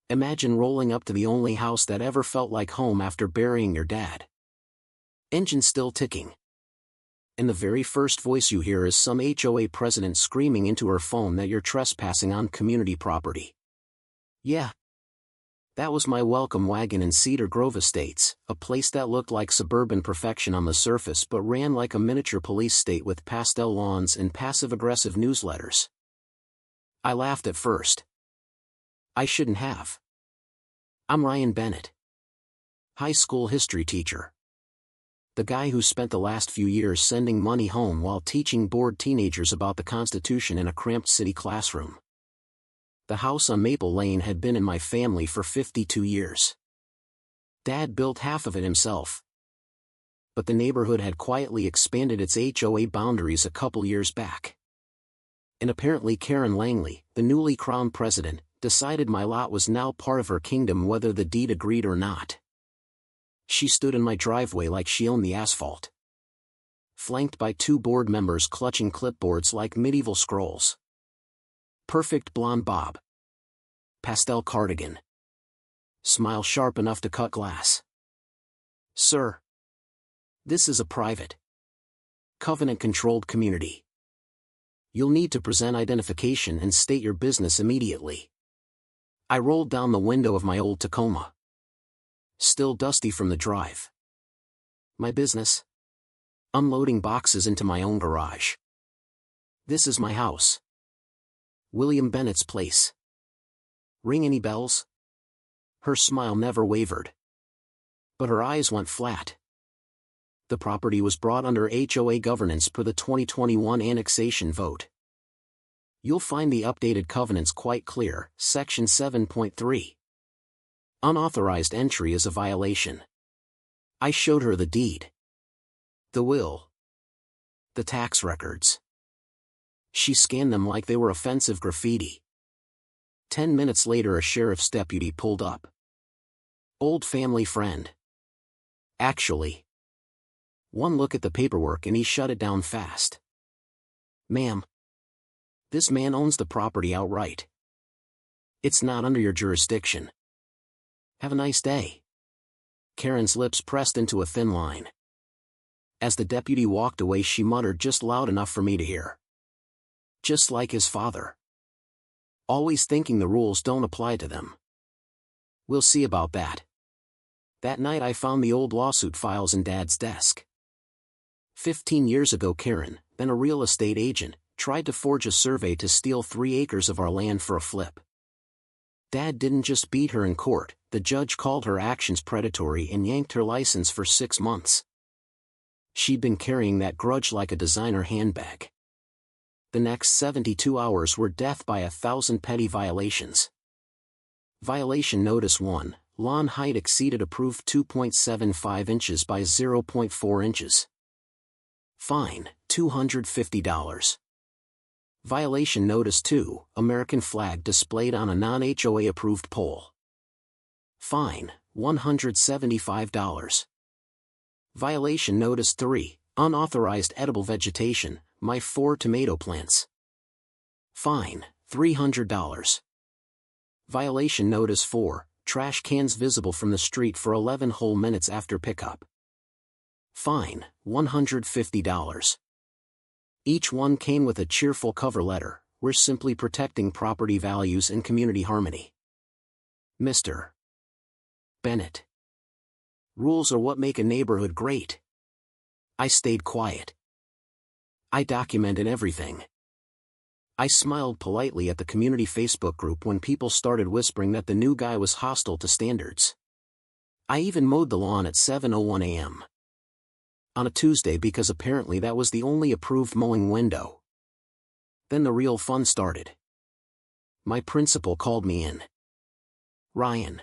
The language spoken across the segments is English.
Imagine rolling up to the only house that ever felt like home after burying your dad. Engine still ticking. And the very first voice you hear is some HOA president screaming into her phone that you're trespassing on community property. Yeah. That was my welcome wagon in Cedar Grove Estates, a place that looked like suburban perfection on the surface but ran like a miniature police state with pastel lawns and passive-aggressive newsletters. I laughed at first. I shouldn't have. I'm Ryan Bennett. High school history teacher. The guy who spent the last few years sending money home while teaching bored teenagers about the Constitution in a cramped city classroom. The house on Maple Lane had been in my family for 52 years. Dad built half of it himself. But the neighborhood had quietly expanded its HOA boundaries a couple years back. And apparently Karen Langley, the newly crowned president, decided my lot was now part of her kingdom whether the deed agreed or not. She stood in my driveway like she owned the asphalt. Flanked by two board members clutching clipboards like medieval scrolls. Perfect blonde bob. Pastel cardigan. Smile sharp enough to cut glass. Sir. This is a private, covenant-controlled community. You'll need to present identification and state your business immediately. I rolled down the window of my old Tacoma. Still dusty from the drive. My business? Unloading boxes into my own garage. This is my house. William Bennett's place. Ring any bells? Her smile never wavered. But her eyes went flat. The property was brought under HOA governance per the 2021 annexation vote. You'll find the updated covenants quite clear. Section 7.3. Unauthorized entry is a violation. I showed her the deed. The will. The tax records. She scanned them like they were offensive graffiti. 10 minutes later a sheriff's deputy pulled up. Old family friend. Actually. One look at the paperwork and he shut it down fast. Ma'am. This man owns the property outright. It's not under your jurisdiction. Have a nice day. Karen's lips pressed into a thin line. As the deputy walked away she muttered just loud enough for me to hear. Just like his father. Always thinking the rules don't apply to them. We'll see about that. That night I found the old lawsuit files in Dad's desk. 15 years ago Karen, then a real estate agent, tried to forge a survey to steal 3 acres of our land for a flip. Dad didn't just beat her in court, the judge called her actions predatory and yanked her license for 6 months. She'd been carrying that grudge like a designer handbag. The next 72 hours were death by 1,000 petty violations. Violation Notice 1, lawn height exceeded approved 2.75 inches by 0.4 inches. Fine, $250. Violation Notice 2, American flag displayed on a non-HOA approved pole. Fine, $175. Violation Notice 3, unauthorized edible vegetation, my 4 tomato plants. Fine, $300. Violation Notice 4, trash cans visible from the street for 11 whole minutes after pickup. Fine, $150. Each one came with a cheerful cover letter, "We're simply protecting property values and community harmony. Mr. Bennett. Rules are what make a neighborhood great." I stayed quiet. I documented everything. I smiled politely at the community Facebook group when people started whispering that the new guy was hostile to standards. I even mowed the lawn at 7:01 a.m. on a Tuesday because apparently that was the only approved mowing window. Then the real fun started. My principal called me in. Ryan.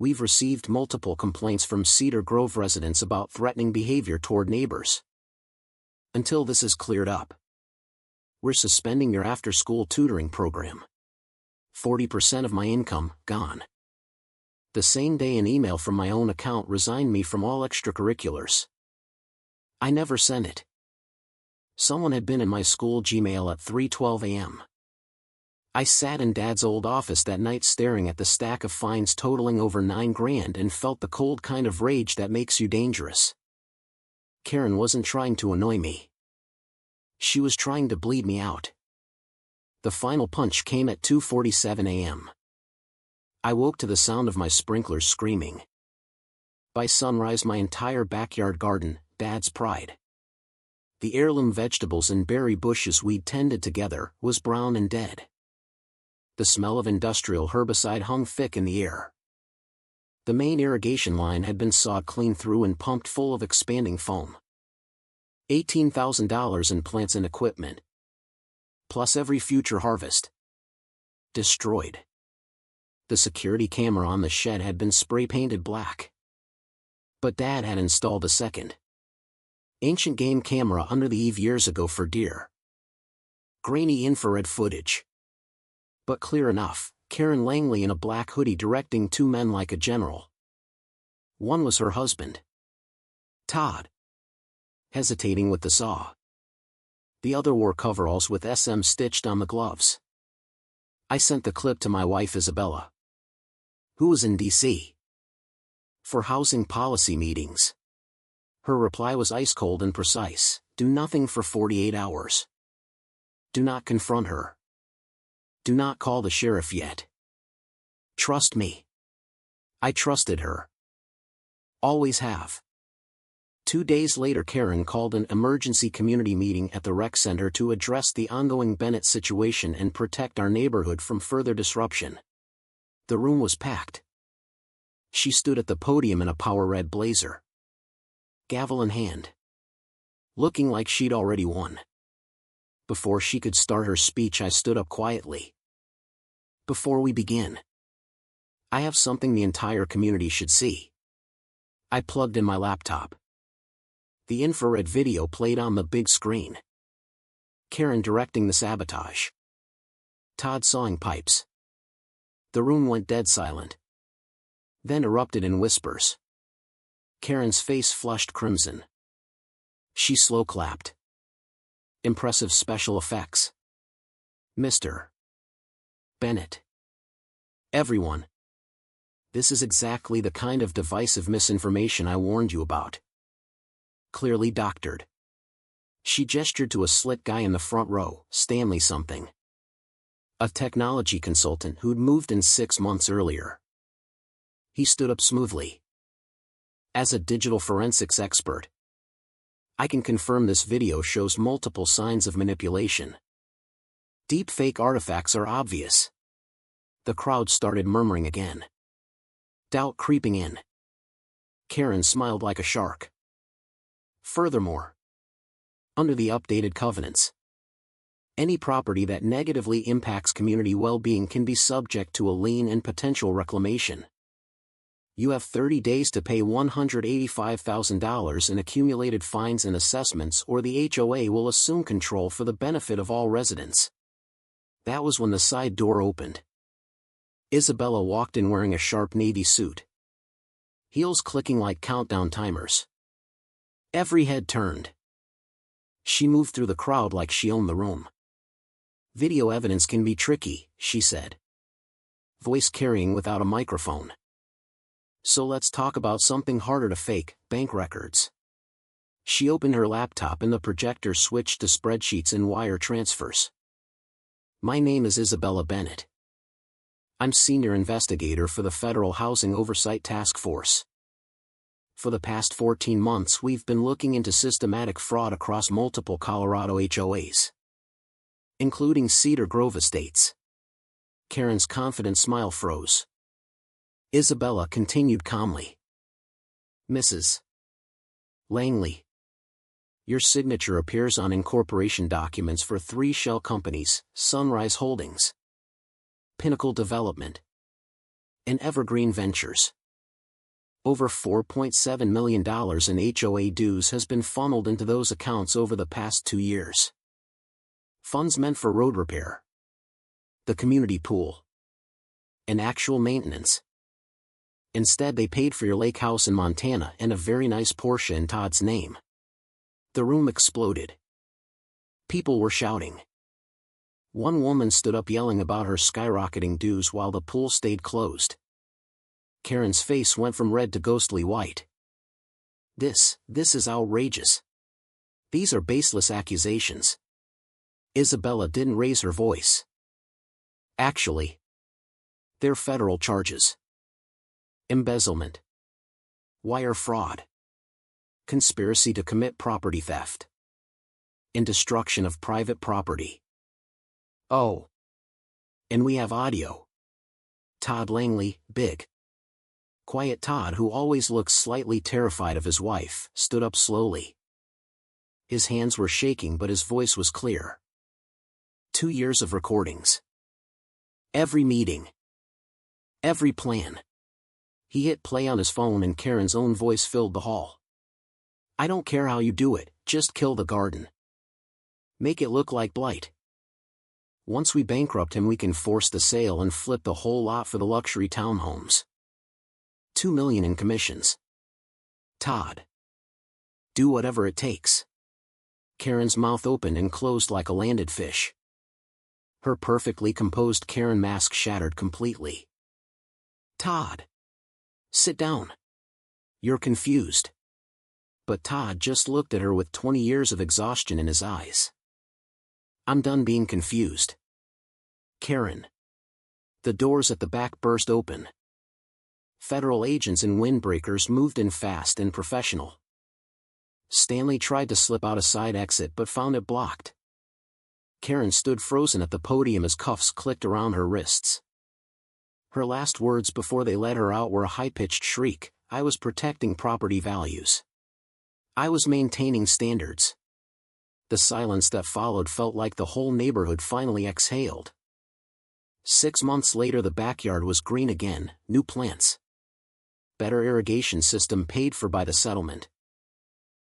We've received multiple complaints from Cedar Grove residents about threatening behavior toward neighbors. Until this is cleared up, we're suspending your after-school tutoring program. 40% of my income, gone. The same day an email from my own account resigned me from all extracurriculars. I never sent it. Someone had been in my school Gmail at 3:12 a.m. I sat in Dad's old office that night staring at the stack of fines totaling over $9,000 and felt the cold kind of rage that makes you dangerous. Karen wasn't trying to annoy me. She was trying to bleed me out. The final punch came at 2:47 a.m. I woke to the sound of my sprinklers screaming. By sunrise, my entire backyard garden, Dad's pride, the heirloom vegetables and berry bushes we'd tended together, was brown and dead. The smell of industrial herbicide hung thick in the air. The main irrigation line had been sawed clean through and pumped full of expanding foam. $18,000 in plants and equipment, plus every future harvest, destroyed. The security camera on the shed had been spray-painted black. But Dad had installed a second, ancient game camera under the eave years ago for deer. Grainy infrared footage, but clear enough. Karen Langley in a black hoodie directing two men like a general. One was her husband, Todd, hesitating with the saw. The other wore coveralls with SM stitched on the gloves. I sent the clip to my wife Isabella, who was in D.C. for housing policy meetings. Her reply was ice cold and precise: do nothing for 48 hours. Do not confront her. Do not call the sheriff yet. Trust me. I trusted her. Always have. 2 days later, Karen called an emergency community meeting at the rec center to address the ongoing Bennett situation and protect our neighborhood from further disruption. The room was packed. She stood at the podium in a power red blazer, gavel in hand, looking like she'd already won. Before she could start her speech, I stood up quietly. Before we begin, I have something the entire community should see. I plugged in my laptop. The infrared video played on the big screen. Karen directing the sabotage. Todd sawing pipes. The room went dead silent, then erupted in whispers. Karen's face flushed crimson. She slow clapped. Impressive special effects, Mr. Bennett. Everyone. This is exactly the kind of divisive misinformation I warned you about. Clearly doctored. She gestured to a slick guy in the front row, Stanley something, a technology consultant who'd moved in 6 months earlier. He stood up smoothly. As a digital forensics expert, I can confirm this video shows multiple signs of manipulation. Deepfake artifacts are obvious. The crowd started murmuring again. Doubt creeping in. Karen smiled like a shark. Furthermore, under the updated covenants, any property that negatively impacts community well-being can be subject to a lien and potential reclamation. You have 30 days to pay $185,000 in accumulated fines and assessments, or the HOA will assume control for the benefit of all residents. That was when the side door opened. Isabella walked in wearing a sharp navy suit, heels clicking like countdown timers. Every head turned. She moved through the crowd like she owned the room. Video evidence can be tricky, she said, voice carrying without a microphone. So let's talk about something harder to fake: bank records. She opened her laptop and the projector switched to spreadsheets and wire transfers. My name is Isabella Bennett. I'm senior investigator for the Federal Housing Oversight Task Force. For the past 14 months we've been looking into systematic fraud across multiple Colorado HOAs, including Cedar Grove Estates. Karen's confident smile froze. Isabella continued calmly. Mrs. Langley, your signature appears on incorporation documents for 3 shell companies: Sunrise Holdings, Pinnacle Development, and Evergreen Ventures. Over $4.7 million in HOA dues has been funneled into those accounts over the past 2 years. Funds meant for road repair, the community pool, and actual maintenance. Instead, they paid for your lake house in Montana and a very nice Porsche in Todd's name. The room exploded. People were shouting. One woman stood up yelling about her skyrocketing dues while the pool stayed closed. Karen's face went from red to ghostly white. This is outrageous. These are baseless accusations. Isabella didn't raise her voice. Actually, they're federal charges. Embezzlement. Wire fraud. Conspiracy to commit property theft. And destruction of private property. Oh. And we have audio. Todd Langley, big, quiet Todd, who always looks slightly terrified of his wife, stood up slowly. His hands were shaking but his voice was clear. 2 years of recordings. Every meeting. Every plan. He hit play on his phone and Karen's own voice filled the hall. I don't care how you do it, just kill the garden. Make it look like blight. Once we bankrupt him we can force the sale and flip the whole lot for the luxury townhomes. $2 million in commissions. Todd. Do whatever it takes. Karen's mouth opened and closed like a landed fish. Her perfectly composed Karen mask shattered completely. Todd. Sit down. You're confused. But Todd just looked at her with 20 years of exhaustion in his eyes. I'm done being confused. Karen. The doors at the back burst open. Federal agents and windbreakers moved in fast and professional. Stanley tried to slip out a side exit but found it blocked. Karen stood frozen at the podium as cuffs clicked around her wrists. Her last words before they let her out were a high-pitched shriek, I was protecting property values. I was maintaining standards. The silence that followed felt like the whole neighborhood finally exhaled. 6 months later the backyard was green again, new plants. Better irrigation system paid for by the settlement.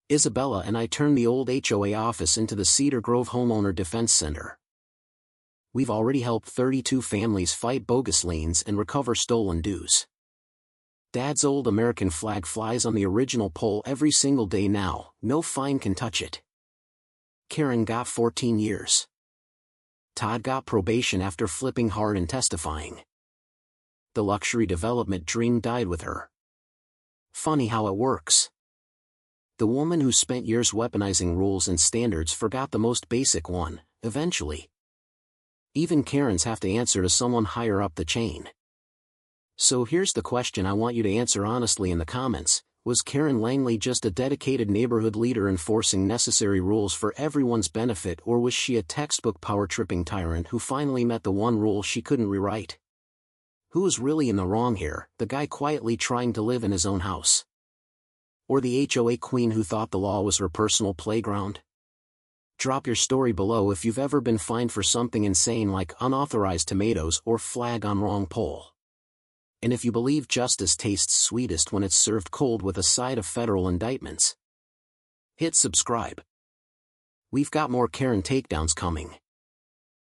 Isabella and I turned the old HOA office into the Cedar Grove Homeowner Defense Center. We've already helped 32 families fight bogus liens and recover stolen dues. Dad's old American flag flies on the original pole every single day now, no fine can touch it. Karen got 14 years. Todd got probation after flipping hard and testifying. The luxury development dream died with her. Funny how it works. The woman who spent years weaponizing rules and standards forgot the most basic one, eventually. Even Karens have to answer to someone higher up the chain. So here's the question I want you to answer honestly in the comments. Was Karen Langley just a dedicated neighborhood leader enforcing necessary rules for everyone's benefit, or was she a textbook power-tripping tyrant who finally met the one rule she couldn't rewrite? Who was really in the wrong here, the guy quietly trying to live in his own house? Or the HOA queen who thought the law was her personal playground? Drop your story below if you've ever been fined for something insane like unauthorized tomatoes or flag on wrong pole. And if you believe justice tastes sweetest when it's served cold with a side of federal indictments. Hit subscribe. We've got more Karen takedowns coming.